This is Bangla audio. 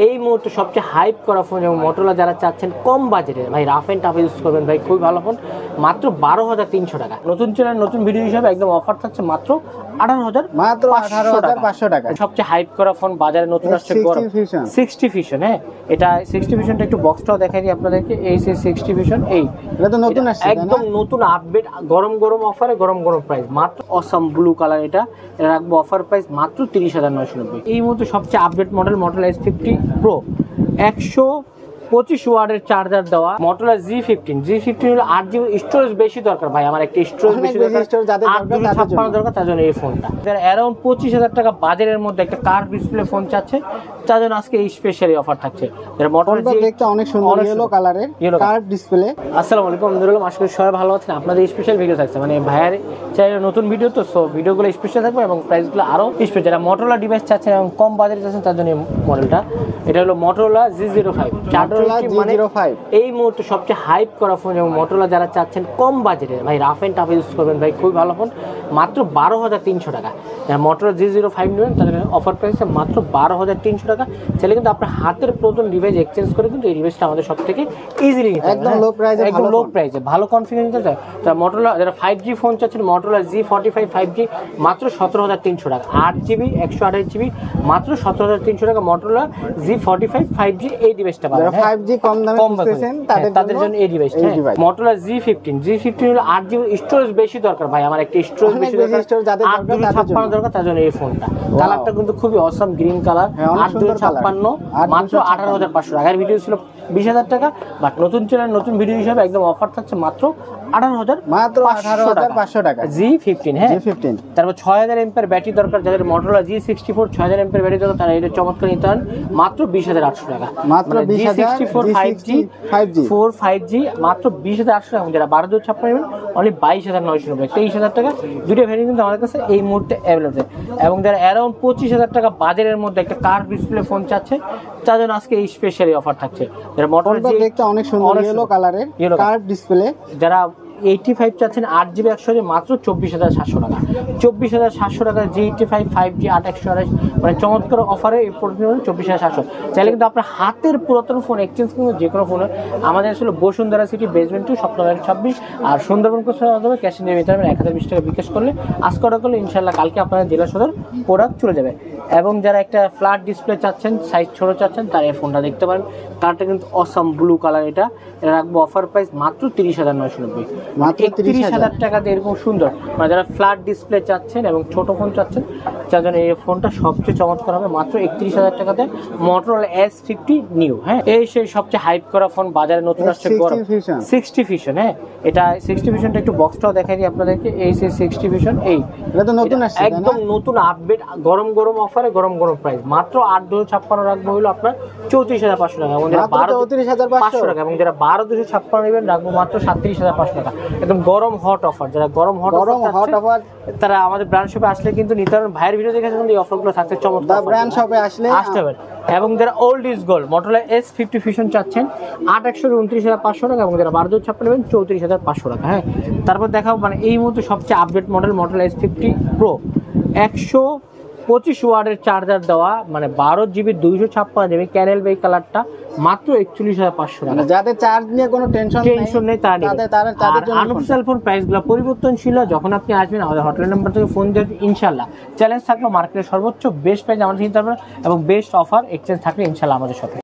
এই মুহূর্তে সবচেয়ে হাইপ করা ফোন এবং মোটরোলা যারা চাচ্ছেন কম বাজেটে ভাই রাফ এন্ড টাফ ইউজ করবেন ভাই খুবই ভালো ফোন মাত্র 12,300 টাকা। নতুন চ্যানেল নতুন ভিডিও হিসাবে একদম অফার থাকছে মাত্র 18,500 টাকা। সবচেয়ে হাইপ করা ফোন বাজারে নতুন আসছে 60 ফিউশন। হ্যাঁ এটা 60 ফিউশনটা একটু বক্সটাও দেখাই দিই আপনাদেরকে। এই 60 ফিউশন এটা তো নতুন আসছে একদম নতুন আপডেট গরম গরম অফারে গরম গরম প্রাইস মাত্র অসাম ব্লু কালার। এটা রাখবো অফার প্রাইস মাত্র 30,990। এই মুহূর্তে সবচেয়ে update model Motorola S50 Pro 125 ওয়াটের চার্জার দেওয়া মোটরোলা G15 হলো 8GB স্টোরেজ বেশি দরকার ভাই আমার একটা স্টোরেজ বেশি দরকার তার জন্য এই ফোনটা। যারা অ্যারাউন্ড 25,000 টাকা বাজারের মধ্যে একটা কার্ভ ডিসপ্লে ফোন চাচ্ছে তার জন্য আজকে এই স্পেশালি অফার থাকছে। যারা মোটরোলা দেখতে অনেক সুন্দর ইয়েলো কালারের কার্ভ ডিসপ্লে। আসসালামু আলাইকুম আলহামদুলিল্লাহ, আশা করি সবাই ভালো আছেন। আপনাদের স্পেশাল ভিডিও থাকছে মানে ভাইয়ের চাইলে নতুন ভিডিও তো সো ভিডিওগুলো স্পেশাল থাকবে এবং প্রাইসগুলো আরো স্পেশাল। যারা মোটরোলা ডিভাইস চাচ্ছেন এবং কম বাজেটে চাচ্ছেন তার জন্য এই মডেলটা। এটা হলো মোটরোলা G05 এই মুহূর্তে সবচেয়ে হাইপ করা ফোন এবং মোটরোলা যারা চাচ্ছেন কম বাজেটে ভাই রাফ এন্ড টাফ ইউজ করবেন ভাই খুবই ভালো ফোন মাত্র 12,300 টাকা। যারা মোটরোলা G05 নেবেন তাদের অফার প্রাইসে মাত্র 12,300 টাকা। চাইলে কিন্তু আপনার হাতের প্রথম ডিভাইস এক্সচেঞ্জ করে কিন্তু এই ডিভাইসটা আমাদের সব থেকে ইজিলি একদম লো প্রাইসে ভালো কনফিগারেশন চাই। তারা মোটরোলা যারা 5G ফোন চাচ্ছেন মোটরোলা G45 5G মাত্র 17,300 টাকা। 8GB 128GB মাত্র 17,300 টাকা। মোটরোলা G45 5G এই ডিভাইসটা পাবেন। 5G কম দামে খুঁজতেছেন তাদের জন্য এই ডিভাইসটা। মোটরোলা G15 হলো 8GB স্টোরেজ বেশি দরকার ভাই আমার একটা স্টোরেজ বেশি দরকার 8GB দরকার তার জন্য এই ফোনটা। কালারটা কিন্তু খুবই অসাম গ্রিন কালার 856 মাত্র 18,500 টাকা। ভিডিও ছিল 20,000 টাকা বাট নতুন চ্যানেল নতুন ভিডিও হিসাবে একদম অফার থাকছে মাত্র 18,500 টাকা। G15 হ্যাঁ G15 তারপর 6000 এমপিআর ব্যাটারি দরকার যাদের মোটরোলা G64 6000 এমপিআর ব্যাটারি দরকার তারা এটা চমৎকার নিতে পারেন মাত্র 20,800 টাকা। মাত্র G64 5G মাত্র 20,800 টাকা। যারা 12,256 নেবেন অনলি 22,990 23,000 টাকা। দুটো ভ্যারিয়েন্ট কিন্তু আমাদের কাছে এই মুহূর্তে অ্যাভেলেবল এবং যারা অ্যারাউন্ড 25,000 টাকা বাজারের মধ্যে একটা কার্ভ ডিসপ্লে ফোন চাচ্ছে তার জন্য আজকে এই স্পেশালি অফার থাকছে। যারা মোটরোলা দেখতে অনেক সুন্দর ইয়েলো কালারের কার্ভ ডিসপ্লে যারা 85 চাচ্ছেন 8GB 100GB মাত্র 24,700 টাকা। 24,700 টাকা G85 5G 8/128 মানে চমৎকার অফারে এই প্রোডাক্ট 24,700। চাইলে কিন্তু আপনার হাতের পুরাতন ফোন এক্সচেঞ্জ কিন্তু যে কোনো ফোনে আমাদের আসলে বসুন্ধরা সিটি বেসমেন্ট 2 সপ্তাহ 26 আর সুন্দরবন কোস্টাল মাধ্যমে ক্যাশ নিয়ে নিতে পারবেন। 1020 টাকা বিকাশ করলে আজকে অর্ডার করলে ইনশাল্লাহ কালকে আপনাদের জেলা সদর প্রোডাক্ট চলে যাবে। এবং যারা একটা ফ্ল্যাট ডিসপ্লে চাচ্ছেন সাইজ ছোট চাচ্ছেন তারা এই ফোনটা দেখতে পারেন। কালারটা কিন্তু অসাম ব্লু কালার। এটা রাখবো অফার প্রাইস মাত্র 30,990 মাত্র 30,000 টাকাতে এরকম সুন্দর মানে যারা ফ্ল্যাট ডিসপ্লে চাচ্ছেন এবং ছোট ফোন চাচ্ছেন যার জন্য এই ফোনটা সবচেয়ে চমৎকার হবে মাত্র 31,000 টাকাতে মোটরোলা S50 নিউ। হ্যাঁ এই সেই সবচেয়ে হাইপ করা ফোন বাজারে নতুন আসছে 60 ফিউশন। হ্যাঁ এটা 60 ফিউশনটা একটু বক্সটাও দেখাই দিই আপনাদেরকে। এই 60 ফিউশন এটা তো নতুন আসছে একদম নতুন আপডেট গরম গরম অফারে গরম গরম প্রাইস মাত্র 8,256 রাখবো হলো আপনার 34,500 টাকা এবং যারা 34,500 টাকা এবং যারা 12,256 নেবেন রাখবো মাত্র 37,500 টাকা। একদম গরম হট অফার। যারা গরম হট অফার তারা আমাদের ব্র্যান্ড শপে আসলে কিন্তু নিতে পারবেন। ভাইয়ের ভিডিও দেখে কিন্তু এই অফারগুলো থাকছে চমৎকার। ব্র্যান্ড শপে আসতে হবে। এবং যারা old is gold Motorola S50 fusion চাচ্ছেন 8,29,500 টাকা এবং যারা 12,256 নেবেন 34,500 টাকা। হ্যাঁ তারপর দেখাবো মানে এই মুহূর্তে সবচেয়ে update model Motorola S50 Pro 125 ওয়াটের চার্জার দেওয়া মানে 12GB 256GB ক্যানেল বাই কালারটা মাত্র 41,500 টাকা। যাদের চার্জ নিয়ে কোনো টেনশন নেই তাদের জন্য আনঅফিশিয়াল ফোন প্রাইসগুলো পরিবর্তনশীল। যখন আপনি আসবেন আমাদের হটলাইন নাম্বার থেকে ফোন দেবেন ইনশাআল্লাহ চ্যালেঞ্জ থাকলে মার্কেটের সর্বোচ্চ বেস্ট প্রাইস আমাদের নিতে পারবেন এবং বেস্ট অফার এক্সচেঞ্জ থাকলে ইনশাআল্লাহ আমাদের সাথে।